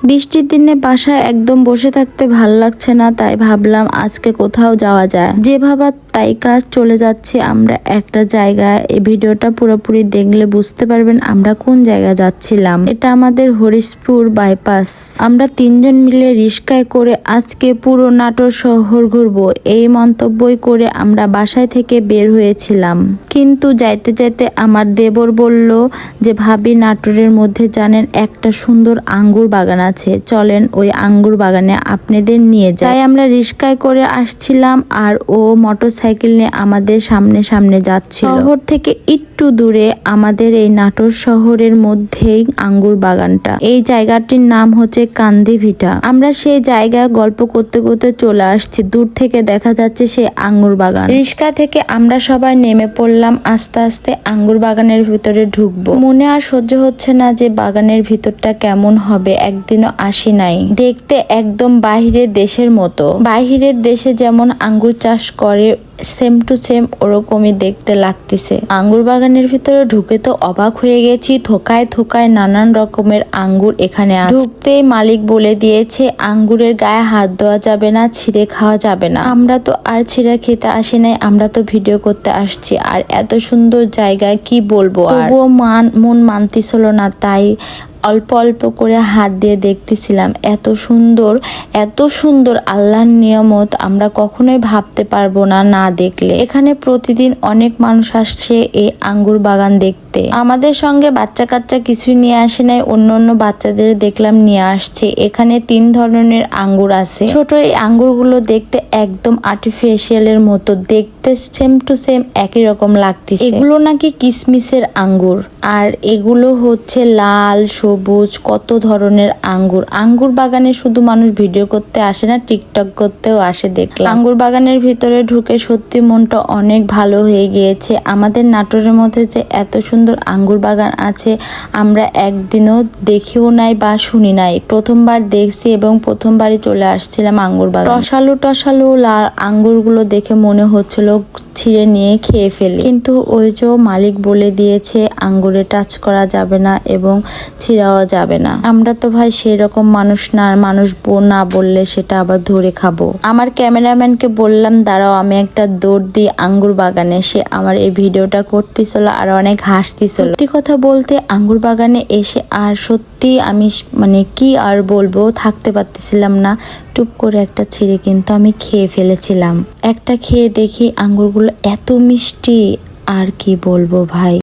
বৃষ্টির দিনে বাসায় একদম বসে থাকতে ভাল লাগছে না, তাই ভাবলাম আজকে কোথাও যাওয়া যায়। যে ভাবা তাই কাজ, চলে যাচ্ছে আমরা একটা জায়গায়। এই ভিডিওটা পুরোপুরি দেখলে বুঝতে পারবেন আমরা কোন জায়গায় যাচ্ছিলাম। এটা আমাদের হরিশপুর বাইপাস। আমরা 3 জন মিলে রিস্কায় করে আজকে পুরো নাটোর শহর ঘুরবো, এই মন্তব্যই করে আমরা বাসায় থেকে বের হয়েছিলাম। কিন্তু যাইতে যাইতে আমার দেবর বলল যে ভাবি, নাটোরের মধ্যে জানেন একটা সুন্দর আঙ্গুর বাগান আছে, চলেন ওই আঙ্গুর বাগানে আপনাদের নিয়ে যাই। তাই আমরা রিস্কায় করে আসছিলাম আর ও মোটরসাইকেল নিয়ে আমাদের সামনে সামনে যাচ্ছিল। শহর থেকে একটু দূরে আমাদের এই নাটোর শহরের মধ্যেই আঙ্গুর বাগানটা। এই জায়গাটির নাম হচ্ছে কান্দিভিটা। আমরা সেই জায়গায় গল্প করতে করতে চলে আসছি। দূর থেকে দেখা যাচ্ছে সেই আঙ্গুর বাগান। রিস্কা থেকে আমরা সবাই নেমে পড়লাম। আস্তে আস্তে আঙ্গুর বাগানের ভিতরে ঢুকবো। মনে আর সহ্য হচ্ছে না যে বাগানের ভিতরটা কেমন হবে। একদিনও আসি নাই। দেখতে একদম বাহিরের দেশের মতো। বাহিরের দেশে যেমন আঙ্গুর চাষ করে সেম টু সেম ওরকমই দেখতে লাগতেছে। আঙ্গুর বাগানের ভিতরে ঢুকে তো অবাক হয়ে গেছি। থোকায় থোকায় নানান রকমের আঙ্গুর এখানে আছে। ঢুকতেই মালিক বলে দিয়েছে আঙ্গুরের গায়ে হাত দেওয়া যাবে না, ছিঁড়ে খাওয়া যাবে না। আমরা তো আর ছিঁড়ে খেতে আসি নাই, আমরা তো ভিডিও করতে আসছি। আর এত সুন্দর জায়গায় কি বলবো, তবুও মন মানতেছিল না, তাই অল্প অল্প করে হাত দিয়ে দেখতেছিলাম। এত সুন্দর আল্লাহর নিয়ামত আমরা কখনোই ভাবতে পারবো না না দেখলে। এখানে প্রতিদিন অনেক মানুষ আসছে এই আঙ্গুর বাগান দেখতে। আমাদের সঙ্গে বাচ্চা কাচ্চা কিছু নিয়ে আসে নাই, অন্য বাচ্চাদের দেখলাম নিয়ে আসছে। এখানে 3 ধরনের আঙ্গুর আছে। ছোট এই আঙ্গুরগুলো দেখতে একদম আর্টিফিশিয়ালের মতো, দেখতে সেম টু সেম একই রকম লাগতেছে। এগুলো নাকি কিসমিসের আঙ্গুর, আর এগুলো হচ্ছে লাল, সবুজ, কত ধরনের আঙ্গুর। আঙ্গুর বাগানে শুধু মানুষ ভিডিও করতে আসে না, টিকটক করতেও আসে দেখলাম। আঙ্গুর বাগানের ভিতরে ঢুকে সত্যি মনটা অনেক ভালো হয়ে গিয়েছে। আমাদের নাটোরের মধ্যে যে এত সুন্দর আঙ্গুর বাগান আছে আমরা একদিনও দেখিও নাই বা শুনি নাই। প্রথমবার দেখছি এবং প্রথমবারই চলে আসছিলাম আঙ্গুর বাগান। টসালো লাল আঙ্গুরগুলো দেখে মনে হচ্ছিল ছিঁড়ে নিয়ে খেয়ে ফেলি, কিন্তু ওই যে মালিক বলে দিয়েছে আঙ্গুরে টাচ করা যাবে না এবং ছিঁড়াও যাবে না। আমরা তো ভাই সেই রকম মানুষ না, মানুষ না বললে সেটা আবার ধরে খাবো। আমার ক্যামেরাম্যানকে বললাম দাঁড়াও আমি একটা দৌড় দিই আঙ্গুর বাগানে। সে আমার এই ভিডিওটা করতেছিল আর অনেক হাসতেছিল। সত্যি কথা বলতে আঙ্গুর বাগানে এসে আর সত্যি আমি কি আর বলবো, থাকতে পারতেছিলাম না। টুপ করে একটা ছিঁড়ে কিন্তু আমি খেয়ে ফেলেছিলাম। একটা খেয়ে দেখি আঙ্গুরগুলো এত মিষ্টি, আর কি বলবো ভাই।